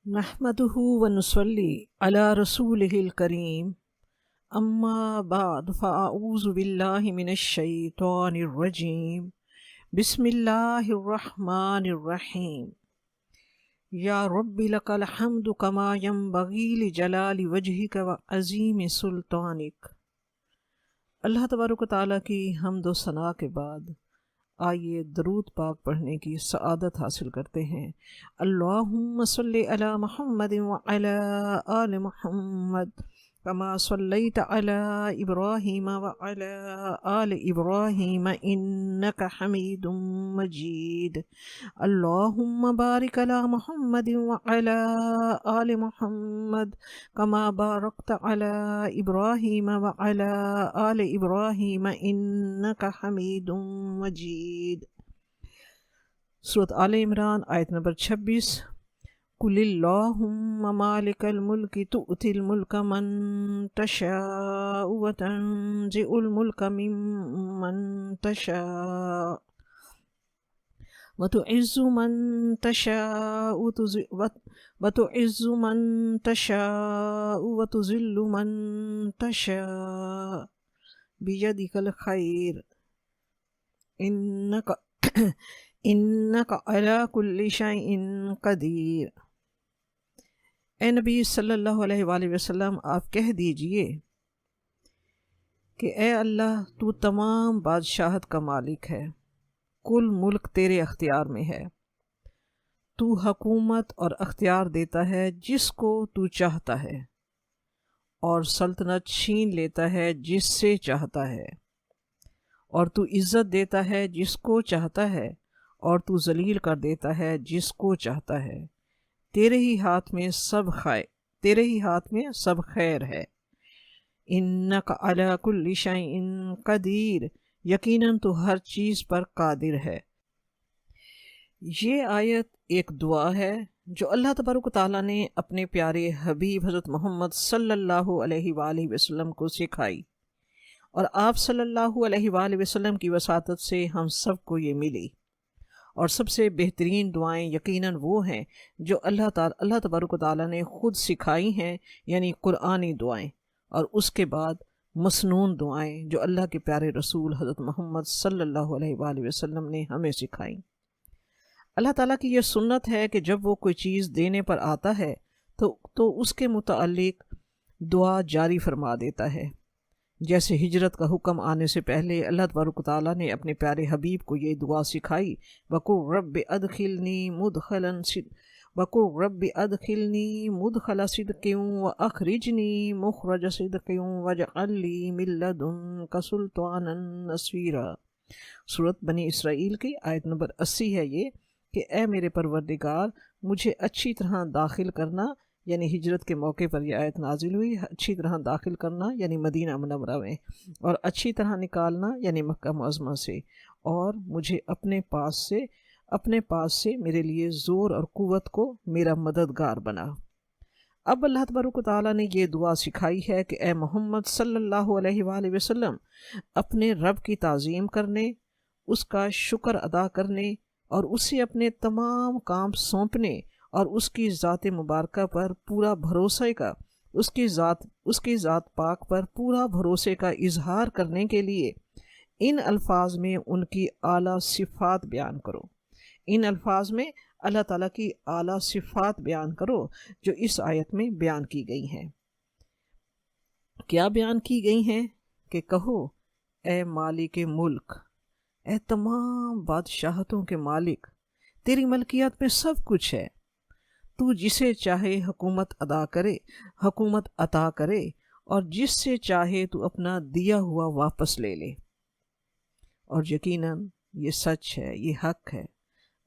نحمده ونصلي على رسوله الكريم اما بعد فاعوذ بالله من الشيطان الرجيم بسم الله الرحمن الرحيم يا رب لك الحمد كما ينبغي لجلال وجهك وعظيم سلطانك۔ اللہ تبارک و تعالیٰ کی حمد و ثنا کے بعد آئیے درود پاک پڑھنے کی سعادت حاصل کرتے ہیں۔ اللہم صلی علی محمد وعلی آل محمد کما صلیت علی ابراہیم وعلی آل ابراہیم انک حمید مجید۔ اللہم بارک علی محمد وعلی آل محمد کما بارکت علی ابراہیم وعلی آل ابراہیم انک حمید مجید۔ سورۃ آل عمران آیت نمبر 26۔ قل اللہم مالک الملک تؤتی الملک من تشاء وتنزع الملک ممن تشاء وتعز من تشاء وتذل من تشاء بیدک الخیر انک علی کل شیء قدیر۔ اے نبی صلی اللہ علیہ وآلہ وسلم، آپ کہہ دیجئے کہ اے اللہ، تو تمام بادشاہت کا مالک ہے، کل ملک تیرے اختیار میں ہے، تو حکومت اور اختیار دیتا ہے جس کو تو چاہتا ہے، اور سلطنت چھین لیتا ہے جس سے چاہتا ہے، اور تو عزت دیتا ہے جس کو چاہتا ہے، اور تو ذلیل کر دیتا ہے جس کو چاہتا ہے۔ تیرے ہی ہاتھ میں سب خیر ہے۔ انک علی کل شیء قدیر، یقیناً تو ہر چیز پر قادر ہے۔ یہ آیت ایک دعا ہے جو اللہ تبارک و تعالیٰ نے اپنے پیارے حبیب حضرت محمد صلی اللہ علیہ وآلہ وسلم کو سکھائی، اور آپ صلی اللہ علیہ وآلہ وسلم کی وساطت سے ہم سب کو یہ ملی۔ اور سب سے بہترین دعائیں یقیناً وہ ہیں جو اللہ تبارک و تعالیٰ نے خود سکھائی ہیں، یعنی قرآنی دعائیں، اور اس کے بعد مسنون دعائیں جو اللہ کے پیارے رسول حضرت محمد صلی اللہ علیہ وآلہ وسلم نے ہمیں سکھائیں۔ اللہ تعالیٰ کی یہ سنت ہے کہ جب وہ کوئی چیز دینے پر آتا ہے تو اس کے متعلق دعا جاری فرما دیتا ہے۔ جیسے ہجرت کا حکم آنے سے پہلے اللہ تبارک و تعالیٰ نے اپنے پیارے حبیب کو یہ دعا سکھائی، وَقُلْ رَبِّ أَدْخِلْنِي مُدْخَلَ صِدْقٍ وَأَخْرِجْنِي مُخْرَجَ صِدْقٍ وَاجْعَلْ لِي مِن لَّدُنكَ سُلْطَانًا نَصِيرًا۔ سورۃ بنی اسرائیل کی آیت نمبر 80 ہے یہ، کہ اے میرے پروردگار، مجھے اچھی طرح داخل کرنا، یعنی ہجرت کے موقع پر یہ آیت نازل ہوئی، اچھی طرح داخل کرنا یعنی مدینہ منورہ میں، اور اچھی طرح نکالنا یعنی مکہ معظمہ سے، اور مجھے اپنے پاس سے میرے لیے زور اور قوت کو میرا مددگار بنا۔ اب اللہ تبارک و تعالیٰ نے یہ دعا سکھائی ہے کہ اے محمد صلی اللہ علیہ وآلہ وسلم، اپنے رب کی تعظیم کرنے، اس کا شکر ادا کرنے، اور اسے اپنے تمام کام سونپنے، اور اس کی ذات مبارکہ پر پورا بھروسے کا، اس کی ذات پاک پر پورا بھروسے کا اظہار کرنے کے لیے ان الفاظ میں ان کی اعلیٰ صفات بیان کرو۔ ان الفاظ میں اللہ تعالیٰ کی اعلیٰ صفات بیان کرو جو اس آیت میں بیان کی گئی ہیں۔ کیا بیان کی گئی ہیں؟ کہ کہو، اے مالک ملک، اے تمام بادشاہتوں کے مالک، تیری ملکیت میں سب کچھ ہے، تو جسے چاہے حکومت عطا کرے، اور جس سے چاہے تو اپنا دیا ہوا واپس لے لے۔ اور یقیناً یہ سچ ہے، یہ حق ہے،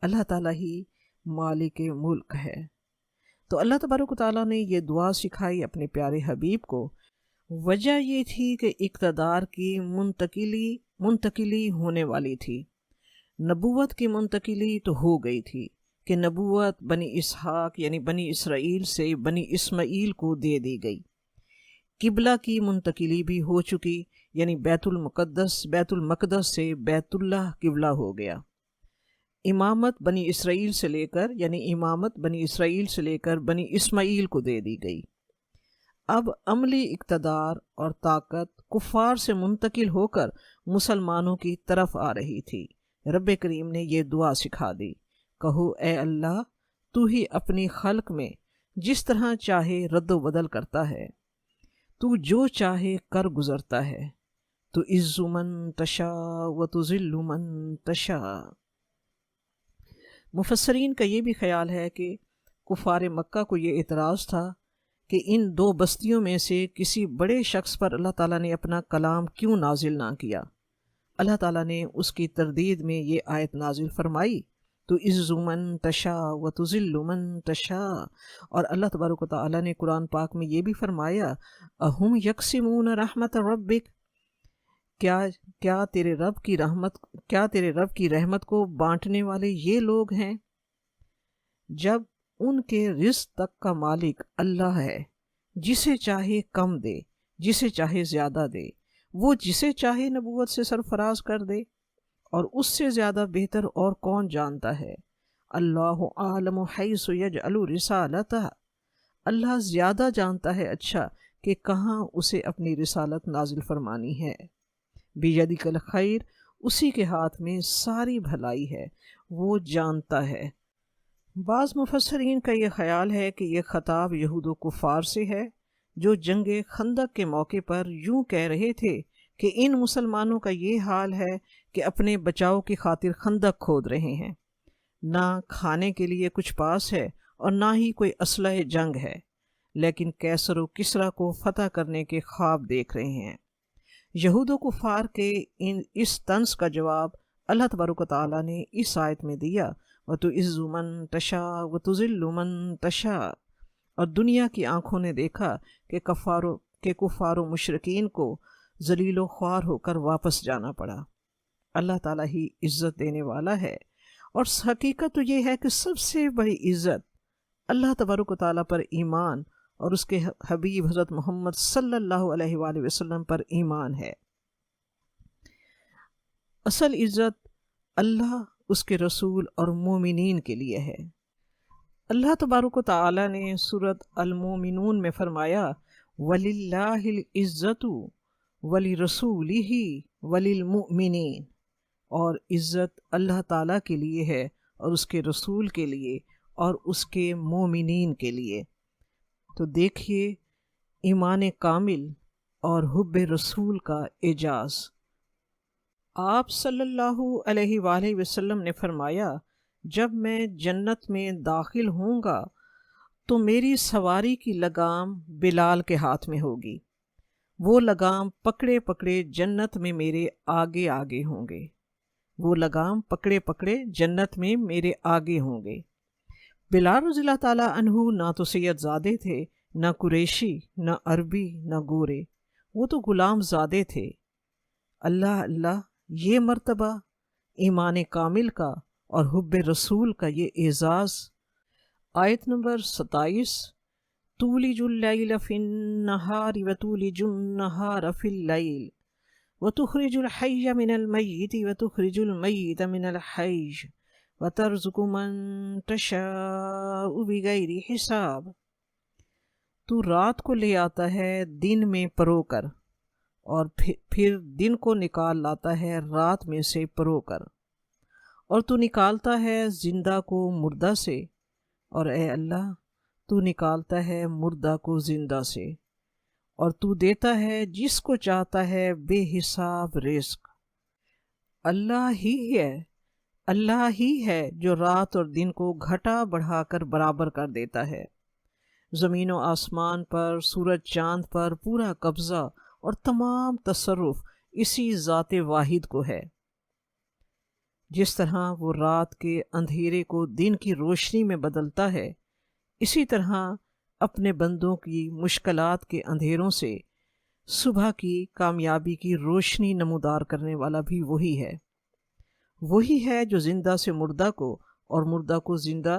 اللہ تعالیٰ ہی مالک ملک ہے۔ تو اللہ تبارک و تعالیٰ نے یہ دعا سکھائی اپنے پیارے حبیب کو۔ وجہ یہ تھی کہ اقتدار کی منتقلی ہونے والی تھی، نبوت کی منتقلی تو ہو گئی تھی کہ نبوت بنی اسحاق یعنی بنی اسرائیل سے بنی اسماعیل کو دے دی گئی۔ قبلہ کی منتقلی بھی ہو چکی، یعنی بیت المقدس سے بیت اللہ قبلہ ہو گیا۔ امامت بنی اسرائیل سے لے کر بنی اسماعیل کو دے دی گئی۔ اب عملی اقتدار اور طاقت کفار سے منتقل ہو کر مسلمانوں کی طرف آ رہی تھی۔ رب کریم نے یہ دعا سکھا دی، کہو اے اللہ، تو ہی اپنی خلق میں جس طرح چاہے رد و بدل کرتا ہے، تو جو چاہے کر گزرتا ہے، تو عز من تشاء و تذل من تشاء۔ مفسرین کا یہ بھی خیال ہے کہ کفار مکہ کو یہ اعتراض تھا کہ ان دو بستیوں میں سے کسی بڑے شخص پر اللہ تعالیٰ نے اپنا کلام کیوں نازل نہ کیا۔ اللہ تعالیٰ نے اس کی تردید میں یہ آیت نازل فرمائی، تو عز من تشاء و تذل من تشاء۔ اور اللہ تبارک و تعالیٰ نے قرآن پاک میں یہ بھی فرمایا، اہم یقسمون رحمت ربک، کیا تیرے رب کی رحمت کو بانٹنے والے یہ لوگ ہیں؟ جب ان کے رزق تک کا مالک اللہ ہے، جسے چاہے کم دے، جسے چاہے زیادہ دے، وہ جسے چاہے نبوت سے سرفراز کر دے، اور اس سے زیادہ بہتر اور کون جانتا ہے؟ اللہ عالم حیث یجعل رسالتہ، اللہ زیادہ جانتا ہے اچھا کہ کہاں اسے اپنی رسالت نازل فرمانی ہے۔ بیدک الخیر، اسی کے ہاتھ میں ساری بھلائی ہے، وہ جانتا ہے۔ بعض مفسرین کا یہ خیال ہے کہ یہ خطاب یہود و کفار سے ہے، جو جنگ خندق کے موقع پر یوں کہہ رہے تھے کہ ان مسلمانوں کا یہ حال ہے کہ اپنے بچاؤ کی خاطر خندق کھود رہے ہیں، نہ کھانے کے لیے کچھ پاس ہے اور نہ ہی کوئی اسلحہ جنگ ہے، لیکن کیسر و کسریٰ کو فتح کرنے کے خواب دیکھ رہے ہیں۔ یہود و کفار کے اس طنز کا جواب اللہ تبارک و تعالیٰ نے اس آیت میں دیا، وَتُعِزُّ مَن تَشَاءُ وَتُذِلُّ مَن تَشَاءُ۔ اور دنیا کی آنکھوں نے دیکھا کہ کفار و مشرکین کو ذلیل و خوار ہو کر واپس جانا پڑا۔ اللہ تعالیٰ ہی عزت دینے والا ہے، اور حقیقت تو یہ ہے کہ سب سے بڑی عزت اللہ تبارک و تعالیٰ پر ایمان اور اس کے حبیب حضرت محمد صلی اللہ علیہ وآلہ وسلم پر ایمان ہے۔ اصل عزت اللہ، اس کے رسول اور مومنین کے لیے ہے۔ اللہ تبارک و تعالیٰ نے سورۃ المومنون میں فرمایا، وَلِلَّهِ الْعِزَّةُ وَلِرَسُولِهِ وَلِلْمُؤْمِنِينَ، اور عزت اللہ تعالیٰ کے لیے ہے اور اس کے رسول کے لیے اور اس کے مومنین کے لیے۔ تو دیکھیے ایمان کامل اور حب رسول کا اعجاز۔ آپ صلی اللہ علیہ وآلہ وسلم نے فرمایا، جب میں جنت میں داخل ہوں گا تو میری سواری کی لگام بلال کے ہاتھ میں ہوگی، وہ لگام پکڑے پکڑے جنت میں میرے آگے آگے ہوں گے، وہ لگام پکڑے پکڑے جنت میں میرے آگے ہوں گے۔ بلال رضی اللہ تعالیٰ عنہ نہ تو سید زادے تھے، نہ قریشی، نہ عربی، نہ گورے، وہ تو غلام زادے تھے۔ اللہ اللہ، یہ مرتبہ ایمان کامل کا اور حب رسول کا یہ اعزاز۔ آیت نمبر 27، تولج اللیل فی النہار وتولج النہار فی اللیل وتخرج الحی من المیت وتخرج المیت من الحی وترزق من تشاء بغیر حساب۔ تو رات کو لے آتا ہے دن میں پرو کر، اور پھر دن کو نکال لاتا ہے رات میں سے پرو کر، اور تو نکالتا ہے زندہ کو مردہ سے، اور اے اللہ تو نکالتا ہے مردہ کو زندہ سے، اور تو دیتا ہے جس کو چاہتا ہے بے حساب رزق۔ اللہ ہی ہے جو رات اور دن کو گھٹا بڑھا کر برابر کر دیتا ہے۔ زمین و آسمان پر، سورج چاند پر پورا قبضہ اور تمام تصرف اسی ذات واحد کو ہے۔ جس طرح وہ رات کے اندھیرے کو دن کی روشنی میں بدلتا ہے، اسی طرح اپنے بندوں کی مشکلات کے اندھیروں سے صبح کی کامیابی کی روشنی نمودار کرنے والا بھی وہی ہے۔ وہی ہے جو زندہ سے مردہ کو اور مردہ کو زندہ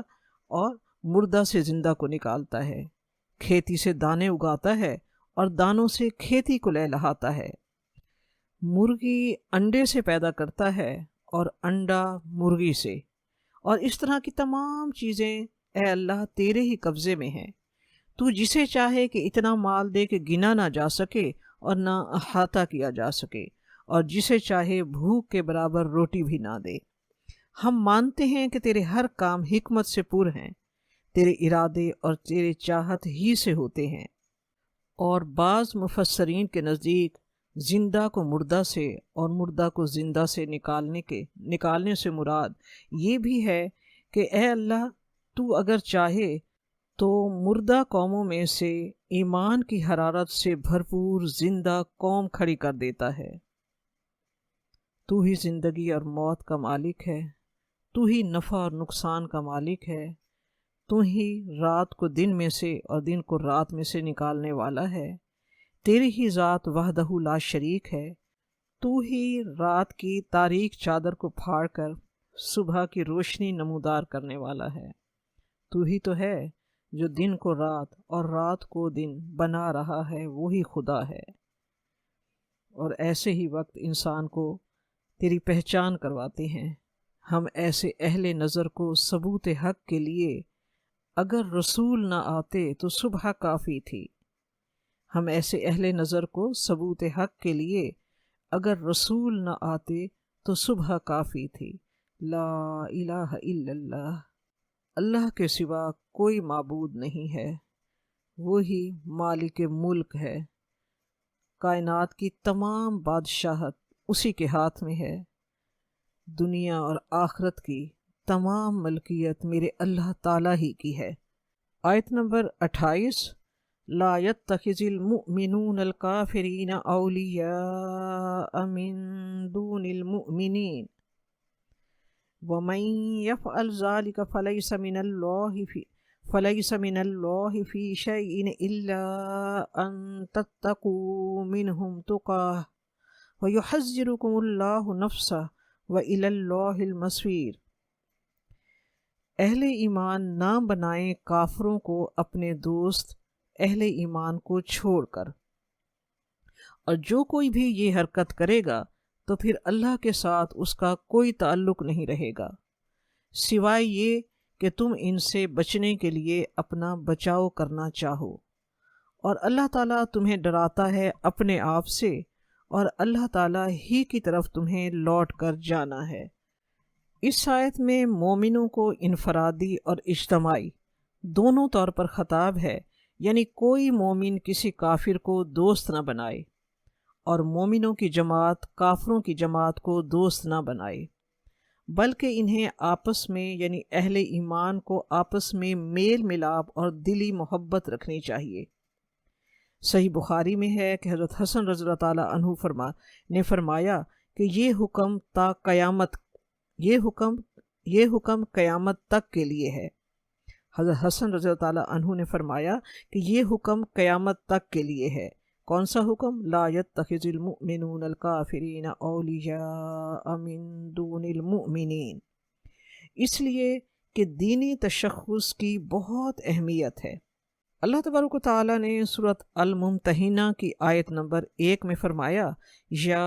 اور مردہ سے زندہ کو نکالتا ہے، کھیتی سے دانے اگاتا ہے اور دانوں سے کھیتی کو لہلاتا ہے۔ مرغی انڈے سے پیدا کرتا ہے اور انڈا مرغی سے، اور اس طرح کی تمام چیزیں اے اللہ تیرے ہی قبضے میں ہیں۔ تو جسے چاہے کہ اتنا مال دے کہ گنا نہ جا سکے اور نہ احاطہ کیا جا سکے، اور جسے چاہے بھوک کے برابر روٹی بھی نہ دے۔ ہم مانتے ہیں کہ تیرے ہر کام حکمت سے پر ہیں، تیرے ارادے اور تیرے چاہت ہی سے ہوتے ہیں۔ اور بعض مفسرین کے نزدیک زندہ کو مردہ سے اور مردہ کو زندہ سے نکالنے سے مراد یہ بھی ہے کہ اے اللہ تو اگر چاہے تو مردہ قوموں میں سے ایمان کی حرارت سے بھرپور زندہ قوم کھڑی کر دیتا ہے۔ تو ہی زندگی اور موت کا مالک ہے، تو ہی نفع اور نقصان کا مالک ہے، تو ہی رات کو دن میں سے اور دن کو رات میں سے نکالنے والا ہے۔ تیری ہی ذات وحدہ لا شریک ہے۔ تو ہی رات کی تاریک چادر کو پھاڑ کر صبح کی روشنی نمودار کرنے والا ہے۔ تو ہی تو ہے جو دن کو رات اور رات کو دن بنا رہا ہے، وہی خدا ہے۔ اور ایسے ہی وقت انسان کو تیری پہچان کرواتے ہیں۔ ہم ایسے اہل نظر کو ثبوت حق کے لیے اگر رسول نہ آتے تو صبح کافی تھی۔ ہم ایسے اہل نظر کو ثبوت حق کے لیے اگر رسول نہ آتے تو صبح کافی تھی۔ لا الہ الا اللہ، اللہ کے سوا کوئی معبود نہیں ہے، وہی مالک ملک ہے، کائنات کی تمام بادشاہت اسی کے ہاتھ میں ہے، دنیا اور آخرت کی تمام ملکیت میرے اللہ تعالیٰ ہی کی ہے۔ آیت نمبر 28، لا يتخذ المؤمنون الكافرین اولیاء من دون المؤمنین ومن يفعل ذلك فليس من الله في شيء إلا أن تتقوا منهم تقاه ويحذركم الله نفسه وإلى الله المصير۔ اہل ایمان نہ بنائیں کافروں کو اپنے دوست اہل ایمان کو چھوڑ کر، اور جو کوئی بھی یہ حرکت کرے گا تو پھر اللہ کے ساتھ اس کا کوئی تعلق نہیں رہے گا، سوائے یہ کہ تم ان سے بچنے کے لیے اپنا بچاؤ کرنا چاہو، اور اللہ تعالیٰ تمہیں ڈراتا ہے اپنے آپ سے، اور اللہ تعالیٰ ہی کی طرف تمہیں لوٹ کر جانا ہے۔ اس آیت میں مومنوں کو انفرادی اور اجتماعی دونوں طور پر خطاب ہے، یعنی کوئی مومن کسی کافر کو دوست نہ بنائے، اور مومنوں کی جماعت کافروں کی جماعت کو دوست نہ بنائے، بلکہ انہیں آپس میں یعنی اہل ایمان کو آپس میں میل ملاپ اور دلی محبت رکھنی چاہیے۔ صحیح بخاری میں ہے کہ حضرت حسن رضی اللہ تعالیٰ عنہ نے فرمایا کہ یہ حکم قیامت تک کے لیے ہے۔ حضرت حسن رضی اللہ تعالیٰ عنہ نے فرمایا کہ یہ حکم قیامت تک کے لیے ہے۔ کون سا حکم؟ لا يتخذ المؤمنون الکافرین اولیاء من دون المؤمنین، اس لیے کہ دینی تشخص کی بہت اہمیت ہے۔ اللہ تبارک و تعالیٰ نے سورۃ الممتحنہ کی آیت نمبر 1 میں فرمایا، یا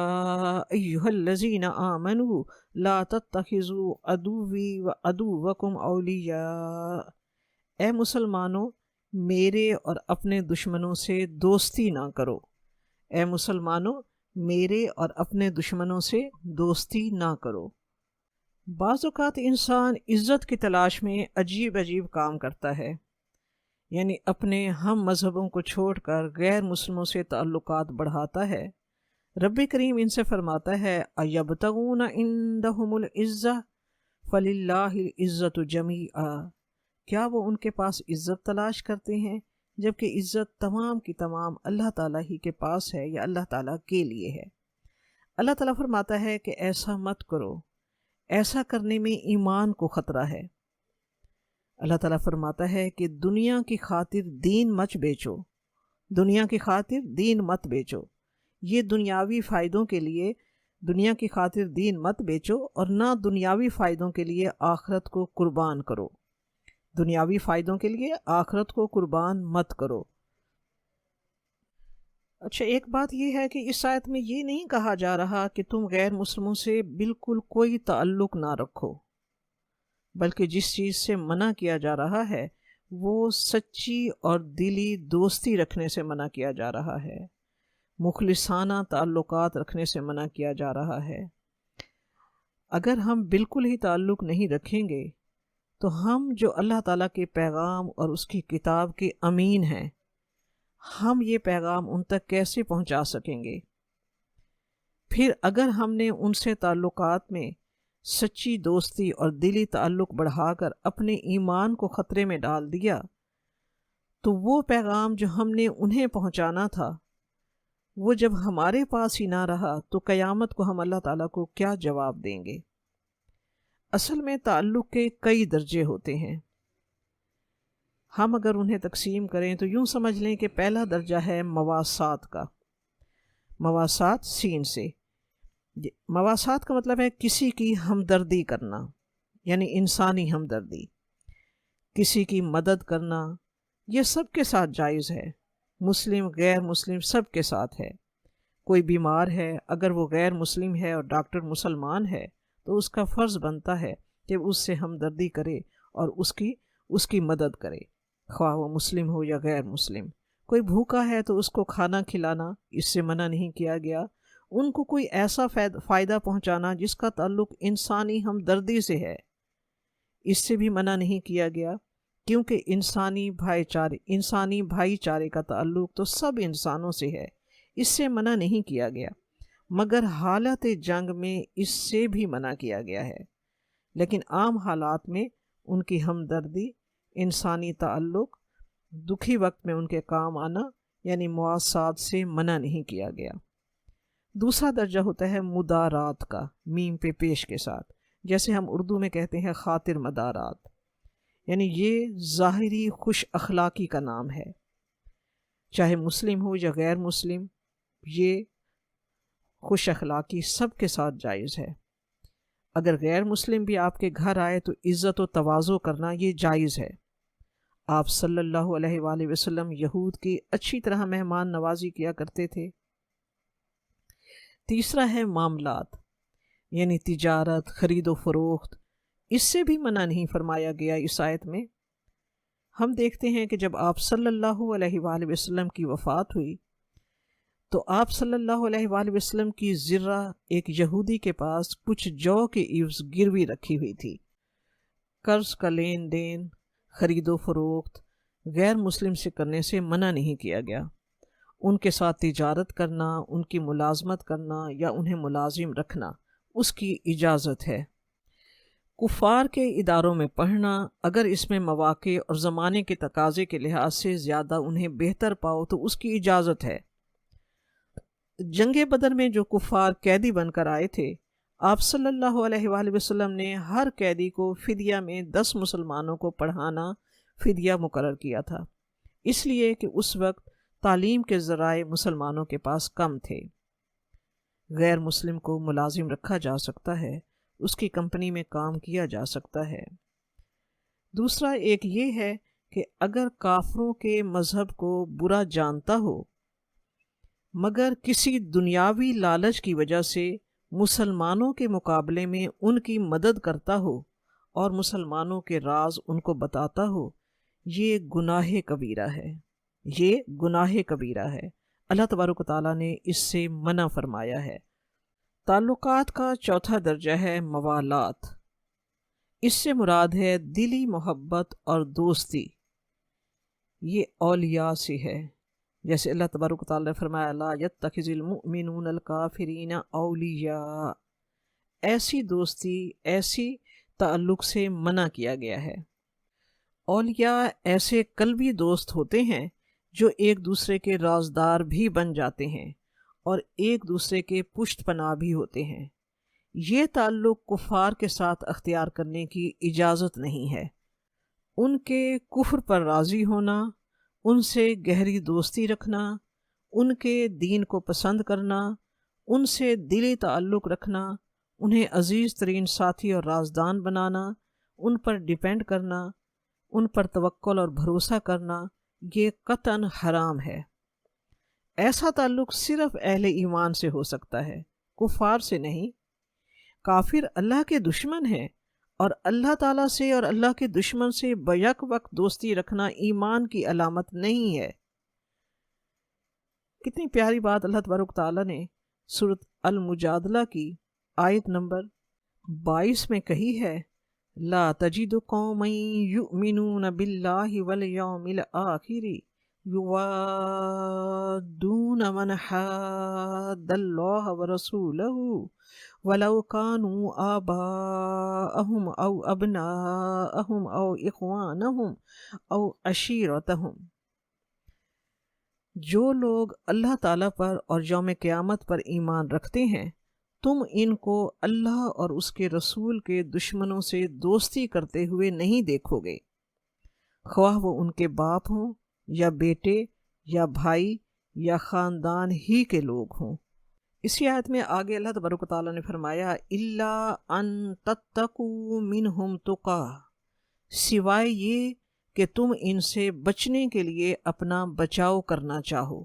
ایہا الذین آمنوا لا تتخذوا عدوی وعدوکم اولیاء، اے مسلمانوں میرے اور اپنے دشمنوں سے دوستی نہ کرو۔ اے مسلمانوں میرے اور اپنے دشمنوں سے دوستی نہ کرو۔ بعض اوقات انسان عزت کی تلاش میں عجیب عجیب کام کرتا ہے، یعنی اپنے ہم مذہبوں کو چھوڑ کر غیر مسلموں سے تعلقات بڑھاتا ہے۔ رب کریم ان سے فرماتا ہے، اَیَبْتَغُونَ عِندَهُمُ الْعِزَّةَ فَلِلَّهِ الْعِزَّةُ جَمِيعًا، کیا وہ ان کے پاس عزت تلاش کرتے ہیں جبکہ عزت تمام کی تمام اللہ تعالیٰ ہی کے پاس ہے یا اللہ تعالیٰ کے لیے ہے۔ اللہ تعالیٰ فرماتا ہے کہ ایسا مت کرو، ایسا کرنے میں ایمان کو خطرہ ہے۔ اللہ تعالیٰ فرماتا ہے کہ دنیا کی خاطر دین مت بیچو، دنیا کی خاطر دین مت بیچو، یہ دنیاوی فائدوں کے لیے دنیا کی خاطر دین مت بیچو، اور نہ دنیاوی فائدوں کے لیے آخرت کو قربان کرو، دنیاوی فائدوں کے لیے آخرت کو قربان مت کرو۔ اچھا، ایک بات یہ ہے کہ اس آیت میں یہ نہیں کہا جا رہا کہ تم غیر مسلموں سے بالکل کوئی تعلق نہ رکھو، بلکہ جس چیز سے منع کیا جا رہا ہے وہ سچی اور دلی دوستی رکھنے سے منع کیا جا رہا ہے، مخلصانہ تعلقات رکھنے سے منع کیا جا رہا ہے۔ اگر ہم بالکل ہی تعلق نہیں رکھیں گے تو ہم جو اللہ تعالیٰ کے پیغام اور اس کی کتاب کے امین ہیں، ہم یہ پیغام ان تک کیسے پہنچا سکیں گے؟ پھر اگر ہم نے ان سے تعلقات میں سچی دوستی اور دلی تعلق بڑھا کر اپنے ایمان کو خطرے میں ڈال دیا تو وہ پیغام جو ہم نے انہیں پہنچانا تھا وہ جب ہمارے پاس ہی نہ رہا تو قیامت کو ہم اللہ تعالیٰ کو کیا جواب دیں گے؟ اصل میں تعلق کے کئی درجے ہوتے ہیں۔ ہم اگر انہیں تقسیم کریں تو یوں سمجھ لیں کہ پہلا درجہ ہے مواسات کا۔ مواسات سین سے، مواسات کا مطلب ہے کسی کی ہمدردی کرنا، یعنی انسانی ہمدردی، کسی کی مدد کرنا، یہ سب کے ساتھ جائز ہے، مسلم غیر مسلم سب کے ساتھ ہے۔ کوئی بیمار ہے، اگر وہ غیر مسلم ہے اور ڈاکٹر مسلمان ہے تو اس کا فرض بنتا ہے کہ اس سے ہمدردی کرے اور اس کی مدد کرے، خواہ وہ مسلم ہو یا غیر مسلم۔ کوئی بھوکا ہے تو اس کو کھانا کھلانا اس سے منع نہیں کیا گیا۔ ان کو کوئی ایسا فائدہ پہنچانا جس کا تعلق انسانی ہمدردی سے ہے، اس سے بھی منع نہیں کیا گیا، کیونکہ انسانی بھائی چارے کا تعلق تو سب انسانوں سے ہے، اس سے منع نہیں کیا گیا، مگر حالت جنگ میں اس سے بھی منع کیا گیا ہے۔ لیکن عام حالات میں ان کی ہمدردی، انسانی تعلق، دکھی وقت میں ان کے کام آنا، یعنی مواسات سے منع نہیں کیا گیا۔ دوسرا درجہ ہوتا ہے مدارات کا، میم پہ پیش کے ساتھ، جیسے ہم اردو میں کہتے ہیں خاطر مدارات، یعنی یہ ظاہری خوش اخلاقی کا نام ہے، چاہے مسلم ہو یا غیر مسلم، یہ خوش اخلاقی سب کے ساتھ جائز ہے۔ اگر غیر مسلم بھی آپ کے گھر آئے تو عزت و تواضع کرنا یہ جائز ہے۔ آپ صلی اللہ علیہ وآلہ وسلم یہود کی اچھی طرح مہمان نوازی کیا کرتے تھے۔ تیسرا ہے معاملات، یعنی تجارت، خرید و فروخت، اس سے بھی منع نہیں فرمایا گیا اس آیت میں۔ ہم دیکھتے ہیں کہ جب آپ صلی اللہ علیہ وآلہ وسلم کی وفات ہوئی تو آپ صلی اللہ علیہ وآلہ وسلم کی زرہ ایک یہودی کے پاس کچھ جو کے عوض گروی رکھی ہوئی تھی۔ قرض کا لین دین، خرید و فروخت غیر مسلم سے کرنے سے منع نہیں کیا گیا۔ ان کے ساتھ تجارت کرنا، ان کی ملازمت کرنا یا انہیں ملازم رکھنا، اس کی اجازت ہے۔ کفار کے اداروں میں پڑھنا، اگر اس میں مواقع اور زمانے کے تقاضے کے لحاظ سے زیادہ انہیں بہتر پاؤ تو اس کی اجازت ہے۔ جنگ بدر میں جو کفار قیدی بن کر آئے تھے، آپ صلی اللہ علیہ وآلہ وسلم نے ہر قیدی کو فدیہ میں 10 مسلمانوں کو پڑھانا فدیہ مقرر کیا تھا، اس لیے کہ اس وقت تعلیم کے ذرائع مسلمانوں کے پاس کم تھے۔ غیر مسلم کو ملازم رکھا جا سکتا ہے، اس کی کمپنی میں کام کیا جا سکتا ہے۔ دوسرا ایک یہ ہے کہ اگر کافروں کے مذہب کو برا جانتا ہو مگر کسی دنیاوی لالچ کی وجہ سے مسلمانوں کے مقابلے میں ان کی مدد کرتا ہو اور مسلمانوں کے راز ان کو بتاتا ہو، یہ گناہ کبیرہ ہے، یہ گناہ کبیرہ ہے۔ اللہ تبارک و تعالیٰ نے اس سے منع فرمایا ہے۔ تعلقات کا چوتھا درجہ ہے موالات، اس سے مراد ہے دلی محبت اور دوستی، یہ اولیاء سے ہے، جیسے اللہ تبارک و تعالیٰ نے فرمایا لا یتخذ المؤمنون الکافرین اولیاء، ایسی دوستی، ایسی تعلق سے منع کیا گیا ہے۔ اولیاء ایسے قلبی دوست ہوتے ہیں جو ایک دوسرے کے رازدار بھی بن جاتے ہیں اور ایک دوسرے کے پشت پناہ بھی ہوتے ہیں۔ یہ تعلق کفار کے ساتھ اختیار کرنے کی اجازت نہیں ہے۔ ان کے کفر پر راضی ہونا، ان سے گہری دوستی رکھنا، ان کے دین کو پسند کرنا، ان سے دلی تعلق رکھنا، انہیں عزیز ترین ساتھی اور رازدان بنانا، ان پر ڈیپینڈ کرنا، ان پر توکل اور بھروسہ کرنا، یہ قطعاً حرام ہے۔ ایسا تعلق صرف اہل ایمان سے ہو سکتا ہے، کفار سے نہیں۔ کافر اللہ کے دشمن ہیں اور اللہ تعالیٰ سے اور اللہ کے دشمن سے بیک وقت دوستی رکھنا ایمان کی علامت نہیں ہے۔ کتنی پیاری بات اللہ تبارک تعالیٰ نے سورۃ المجادلہ کی آیت نمبر 22 میں کہی ہے، لا تجد قوما یؤمنون باللہ والیوم الآخر یوادون من حاد اللہ ورسولہ ولو كانوا آباءهم أو أبناءهم أو إخوانهم أو عشيرتهم۔ جو لوگ اللہ تعالیٰ پر اور یوم قیامت پر ایمان رکھتے ہیں، تم ان کو اللہ اور اس کے رسول کے دشمنوں سے دوستی کرتے ہوئے نہیں دیکھو گے، خواہ وہ ان کے باپ ہوں یا بیٹے یا بھائی یا خاندان ہی کے لوگ ہوں۔ اسی آیت میں آگے اللہ تبارک و تعالیٰ نے فرمایا، الا ان تتقوا منہم تقا، سوائے یہ کہ تم ان سے بچنے کے لیے اپنا بچاؤ کرنا چاہو،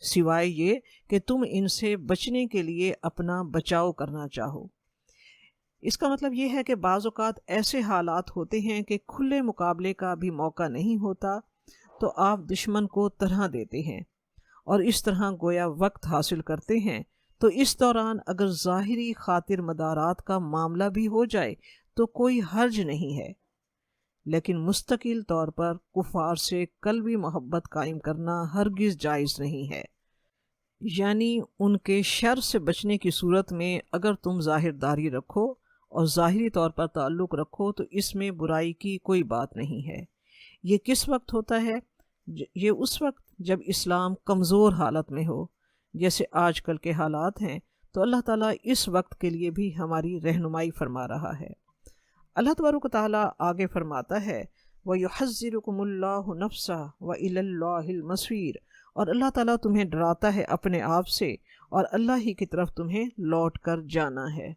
سوائے یہ کہ تم ان سے بچنے کے لیے اپنا بچاؤ کرنا چاہو۔ اس کا مطلب یہ ہے کہ بعض اوقات ایسے حالات ہوتے ہیں کہ کھلے مقابلے کا بھی موقع نہیں ہوتا، تو آپ دشمن کو طرح دیتے ہیں اور اس طرح گویا وقت حاصل کرتے ہیں۔ تو اس دوران اگر ظاہری خاطر مدارات کا معاملہ بھی ہو جائے تو کوئی حرج نہیں ہے، لیکن مستقل طور پر کفار سے قلبی محبت قائم کرنا ہرگز جائز نہیں ہے۔ یعنی ان کے شر سے بچنے کی صورت میں اگر تم ظاہر داری رکھو اور ظاہری طور پر تعلق رکھو تو اس میں برائی کی کوئی بات نہیں ہے۔ یہ کس وقت ہوتا ہے؟ یہ اس وقت جب اسلام کمزور حالت میں ہو، جیسے آج کل کے حالات ہیں، تو اللہ تعالیٰ اس وقت کے لیے بھی ہماری رہنمائی فرما رہا ہے۔ اللہ تبارک و تعالیٰ آگے فرماتا ہے، وَيُحَذِّرُكُمُ اللَّهُ نَفْسَهُ وَإِلَى اللَّهِ الْمَصِيرُ، اور اللہ تعالیٰ تمہیں ڈراتا ہے اپنے آپ سے اور اللہ ہی کی طرف تمہیں لوٹ کر جانا ہے۔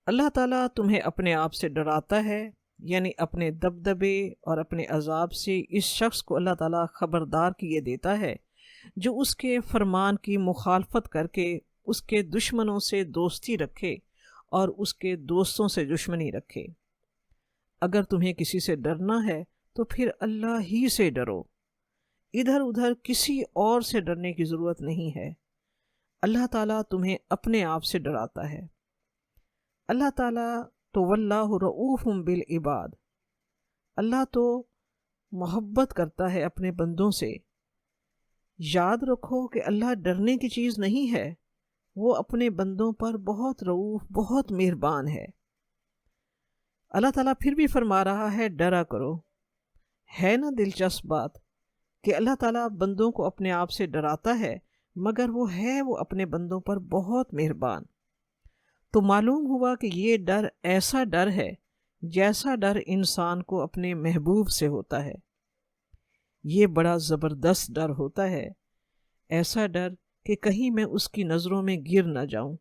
اللہ تعالیٰ تمہیں اپنے آپ سے ڈراتا ہے، یعنی اپنے دبدبے اور اپنے عذاب سے اس شخص کو اللہ تعالیٰ خبردار کیے دیتا ہے جو اس کے فرمان کی مخالفت کر کے اس کے دشمنوں سے دوستی رکھے اور اس کے دوستوں سے دشمنی رکھے۔ اگر تمہیں کسی سے ڈرنا ہے تو پھر اللہ ہی سے ڈرو، ادھر ادھر کسی اور سے ڈرنے کی ضرورت نہیں ہے۔ اللہ تعالیٰ تمہیں اپنے آپ سے ڈراتا ہے۔ اللہ تعالیٰ تو واللہ رؤوف بالعباد، اللہ تو محبت کرتا ہے اپنے بندوں سے۔ یاد رکھو کہ اللہ ڈرنے کی چیز نہیں ہے، وہ اپنے بندوں پر بہت رؤوف، بہت مہربان ہے۔ اللہ تعالیٰ پھر بھی فرما رہا ہے، ڈرا کرو۔ ہے نا دلچسپ بات کہ اللہ تعالیٰ بندوں کو اپنے آپ سے ڈراتا ہے، مگر وہ اپنے بندوں پر بہت مہربان۔ تو معلوم ہوا کہ یہ ڈر ایسا ڈر ہے جیسا ڈر انسان کو اپنے محبوب سے ہوتا ہے۔ یہ بڑا زبردست ڈر ہوتا ہے، ایسا ڈر کہ کہیں میں اس کی نظروں میں گر نہ جاؤں۔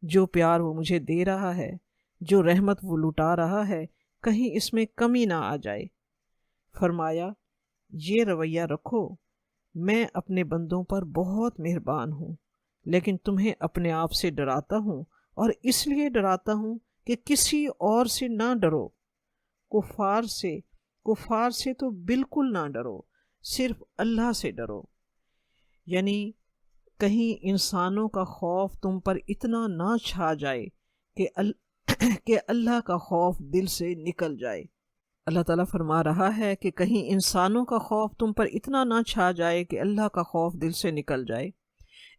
جو پیار وہ مجھے دے رہا ہے، جو رحمت وہ لٹا رہا ہے، کہیں اس میں کمی نہ آ جائے۔ فرمایا، یہ رویہ رکھو، میں اپنے بندوں پر بہت مہربان ہوں، لیکن تمہیں اپنے آپ سے ڈراتا ہوں، اور اس لیے ڈراتا ہوں کہ کسی اور سے نہ ڈرو، کفار سے تو بالکل نہ ڈرو، صرف اللہ سے ڈرو۔ یعنی کہیں انسانوں کا خوف تم پر اتنا نہ چھا جائے کہ اللہ کا خوف دل سے نکل جائے۔ اللہ تعالیٰ فرما رہا ہے کہ کہیں انسانوں کا خوف تم پر اتنا نہ چھا جائے کہ اللہ کا خوف دل سے نکل جائے۔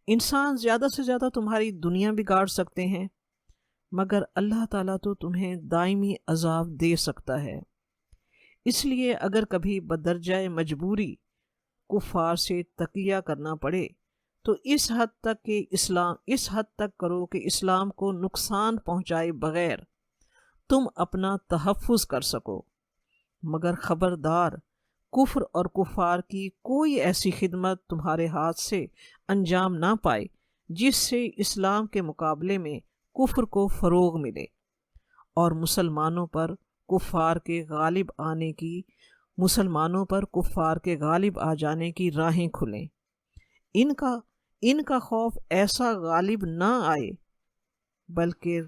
انسان زیادہ سے زیادہ تمہاری دنیا بگاڑ سکتے ہیں، مگر اللہ تعالیٰ تو تمہیں دائمی عذاب دے سکتا ہے۔ اس لیے اگر کبھی بدرجہ مجبوری کفار سے تقیہ کرنا پڑے تو اس حد تک کرو کہ اسلام کو نقصان پہنچائے بغیر تم اپنا تحفظ کر سکو، مگر خبردار، کفر اور کفار کی کوئی ایسی خدمت تمہارے ہاتھ سے انجام نہ پائے جس سے اسلام کے مقابلے میں کفر کو فروغ ملے اور مسلمانوں پر کفار کے غالب آ جانے کی راہیں کھلیں۔ ان کا خوف ایسا غالب نہ آئے، بلکہ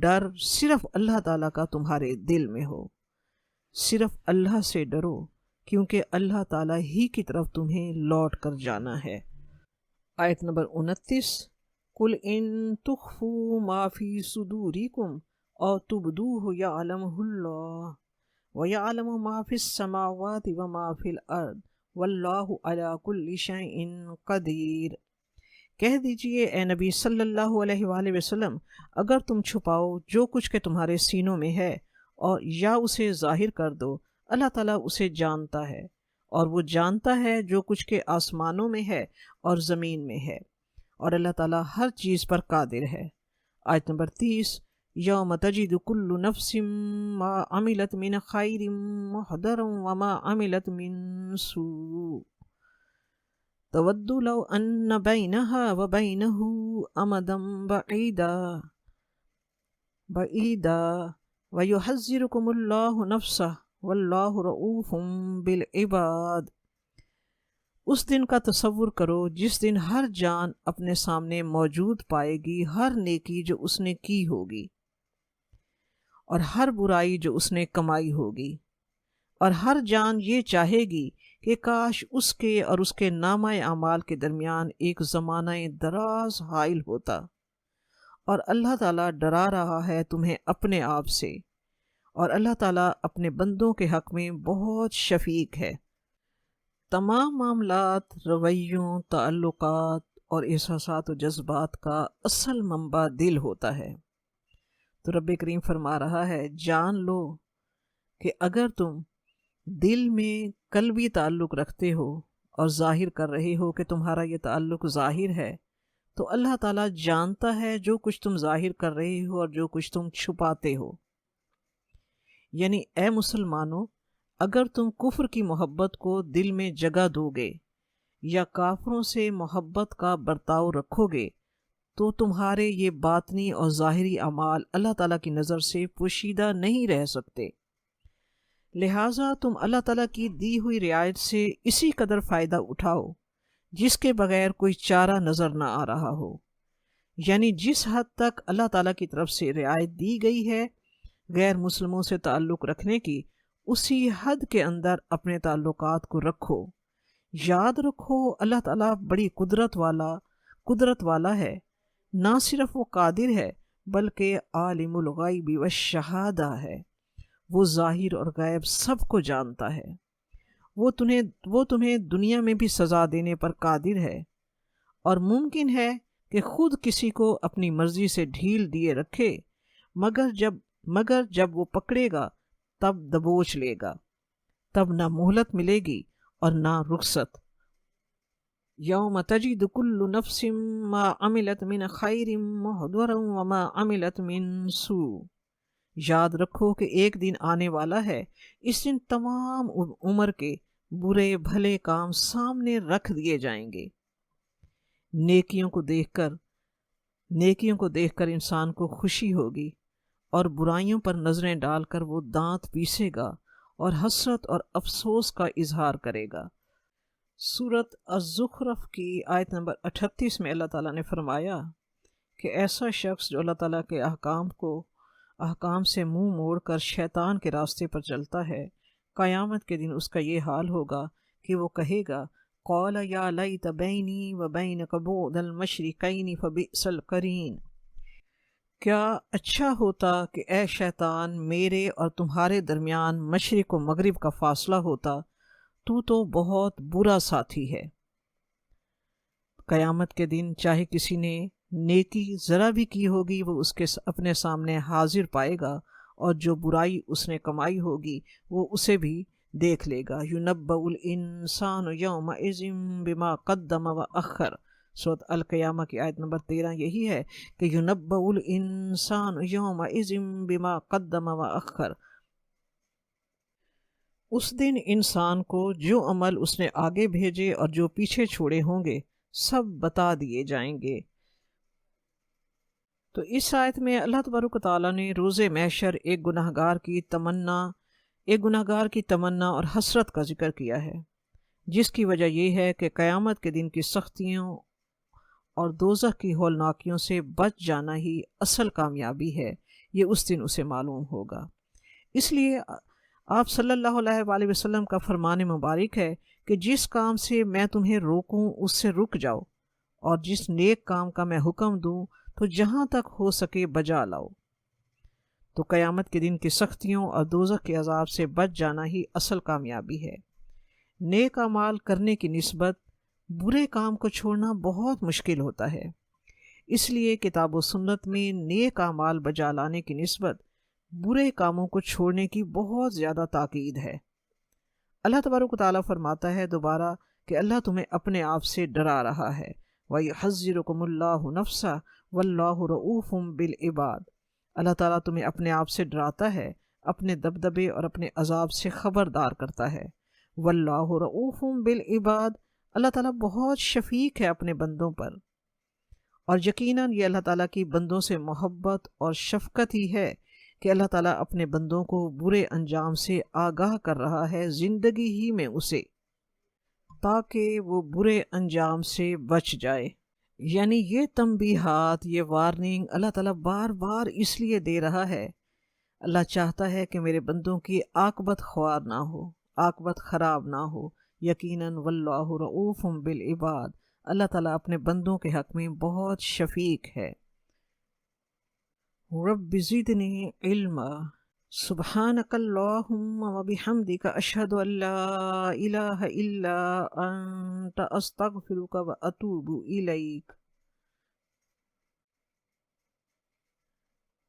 ڈر صرف اللہ تعالیٰ کا تمہارے دل میں ہو۔ صرف اللہ سے ڈرو کیونکہ اللہ تعالیٰ ہی کی طرف تمہیں لوٹ کر جانا ہے۔ آیت نمبر 29، قُلْ إِن تُخْفُوا مَا فِي صُدُورِكُمْ أَوْ تُبْدُوهُ يَعْلَمْهُ اللَّهُ وَيَعْلَمُ مَا فِي السَّمَاوَاتِ وَمَا فِي الْأَرْضِ وَاللَّهُ عَلَى كُلِّ شَيْءٍ قَدِيرٌ۔ کہہ دیجئے اے نبی صلی اللہ علیہ وآلہ وسلم، اگر تم چھپاؤ جو کچھ کہ تمہارے سینوں میں ہے اور یا اسے ظاہر کر دو، اللہ تعالیٰ اسے جانتا ہے، اور وہ جانتا ہے جو کچھ کے آسمانوں میں ہے اور زمین میں ہے، اور اللہ تعالیٰ ہر چیز پر قادر ہے۔ آیت نمبر 30، یوم تجد کل نفس ما عملت من خیر محضرا وما عملت من سوء تود لو ان بینها وبینہ امدا بعیدا ویحذرکم اللہ نفسہ واللہ رؤوف بالعباد۔ اس دن کا تصور کرو جس دن ہر جان اپنے سامنے موجود پائے گی ہر نیکی جو اس نے کی ہوگی اور ہر برائی جو اس نے کمائی ہوگی، اور ہر جان یہ چاہے گی کہ کاش اس کے اور اس کے نامہ اعمال کے درمیان ایک زمانہ دراز حائل ہوتا، اور اللہ تعالیٰ ڈرا رہا ہے تمہیں اپنے آپ سے، اور اللہ تعالیٰ اپنے بندوں کے حق میں بہت شفیق ہے۔ تمام معاملات، رویوں، تعلقات اور احساسات و جذبات کا اصل منبع دل ہوتا ہے۔ تو رب کریم فرما رہا ہے جان لو کہ اگر تم دل میں قلبی تعلق رکھتے ہو اور ظاہر کر رہے ہو کہ تمہارا یہ تعلق ظاہر ہے، تو اللہ تعالیٰ جانتا ہے جو کچھ تم ظاہر کر رہے ہو اور جو کچھ تم چھپاتے ہو۔ یعنی اے مسلمانوں، اگر تم کفر کی محبت کو دل میں جگہ دو گے یا کافروں سے محبت کا برتاؤ رکھو گے تو تمہارے یہ باطنی اور ظاہری اعمال اللہ تعالیٰ کی نظر سے پوشیدہ نہیں رہ سکتے۔ لہٰذا تم اللہ تعالیٰ کی دی ہوئی رعایت سے اسی قدر فائدہ اٹھاؤ جس کے بغیر کوئی چارہ نظر نہ آ رہا ہو، یعنی جس حد تک اللہ تعالیٰ کی طرف سے رعایت دی گئی ہے غیر مسلموں سے تعلق رکھنے کی، اسی حد کے اندر اپنے تعلقات کو رکھو۔ یاد رکھو اللہ تعالیٰ بڑی قدرت والا ہے، نہ صرف وہ قادر ہے بلکہ عالم الغیب والشہادہ ہے، وہ ظاہر اور غیب سب کو جانتا ہے۔ وہ تمہیں دنیا میں بھی سزا دینے پر قادر ہے، اور ممکن ہے کہ خود کسی کو اپنی مرضی سے ڈھیل دیے رکھے، مگر جب وہ پکڑے گا تب دبوچ لے گا، تب نہ مہلت ملے گی اور نہ رخصت۔ یوم تجد کل نفس ما عملت من خیر محضرا وما عملت من سوء۔ یاد رکھو کہ ایک دن آنے والا ہے، اس دن تمام عمر کے برے بھلے کام سامنے رکھ دیے جائیں گے۔ نیکیوں کو دیکھ کر انسان کو خوشی ہوگی، اور برائیوں پر نظریں ڈال کر وہ دانت پیسے گا اور حسرت اور افسوس کا اظہار کرے گا۔ سورۃ الزخرف کی آیت نمبر 38 میں اللہ تعالیٰ نے فرمایا کہ ایسا شخص جو اللہ تعالیٰ کے احکام سے منہ موڑ کر شیطان کے راستے پر چلتا ہے، قیامت کے دن اس کا یہ حال ہوگا کہ وہ کہے گا قال یا لیت بینی و بینک بعد المشرقین فبئس القرین۔ کیا اچھا ہوتا کہ اے شیطان میرے اور تمہارے درمیان مشرق و مغرب کا فاصلہ ہوتا، تو بہت برا ساتھی ہے۔ قیامت کے دن چاہے کسی نے نیکی ذرا بھی کی ہوگی وہ اس کے اپنے سامنے حاضر پائے گا، اور جو برائی اس نے کمائی ہوگی وہ اسے بھی دیکھ لے گا۔ یُنَبَّأُ الْإِنسَانُ یَوْمَئِذٍ بِمَا قَدَّمَ وَأَخَّرَ۔ سورۃ القیامہ کی آیت نمبر 13 یہی ہے کہ یُنَبَّأُ الْإِنسَانُ یَوْمَئِذٍ بِمَا قَدَّمَ وَأَخَّرَ۔ اس دن انسان کو جو عمل اس نے آگے بھیجے اور جو پیچھے چھوڑے ہوں گے سب بتا دیے جائیں گے۔ تو اس آیت میں اللہ تبارک و تعالیٰ نے روز محشر ایک گناہگار کی تمنا اور حسرت کا ذکر کیا ہے، جس کی وجہ یہ ہے کہ قیامت کے دن کی سختیوں اور دوزخ کی ہولناکیوں سے بچ جانا ہی اصل کامیابی ہے، یہ اس دن اسے معلوم ہوگا۔ اس لیے آپ صلی اللہ علیہ وآلہ وسلم کا فرمان مبارک ہے کہ جس کام سے میں تمہیں روکوں اس سے رک جاؤ، اور جس نیک کام کا میں حکم دوں تو جہاں تک ہو سکے بجا لاؤ۔ تو قیامت کے دن کی سختیوں اور دوزخ کے عذاب سے بچ جانا ہی اصل کامیابی ہے۔ نیک اعمال کرنے کی نسبت برے کام کو چھوڑنا بہت مشکل ہوتا ہے، اس لیے کتاب و سنت میں نیک اعمال بجا لانے کی نسبت برے کاموں کو چھوڑنے کی بہت زیادہ تاکید ہے۔ اللہ تبارک و تعالیٰ فرماتا ہے دوبارہ کہ اللہ تمہیں اپنے آپ سے ڈرا رہا ہے، وَيُحَذِّرُكُمُ اللَّهُ نَفْسَهُ وَاللَّهُ رَءُوفٌ بِالْعِبَادِ۔ اللہ تعالیٰ تمہیں اپنے آپ سے ڈراتا ہے، اپنے دبدبے اور اپنے عذاب سے خبردار کرتا ہے۔ وَاللَّهُ رَءُوفٌ بِالْعِبَادِ، اللہ تعالیٰ بہت شفیق ہے اپنے بندوں پر، اور یقیناً یہ اللہ تعالیٰ کی بندوں سے محبت اور شفقت ہی ہے کہ اللہ تعالیٰ اپنے بندوں کو برے انجام سے آگاہ کر رہا ہے زندگی ہی میں اسے، تاکہ وہ برے انجام سے بچ جائے۔ یعنی یہ تنبیہات، یہ وارننگ اللہ تعالیٰ بار بار اس لیے دے رہا ہے، اللہ چاہتا ہے کہ میرے بندوں کی عاقبت خوار نہ ہو، عاقبت خراب نہ ہو۔ یقیناً واللہ رؤوف بالعباد، اللہ تعالیٰ اپنے بندوں کے حق میں بہت شفیق ہے۔ رب زدنی علما، سبحانک اللہم وبحمدک، اشہد ان لا الہ الا انت، استغفرک واتوب الیک۔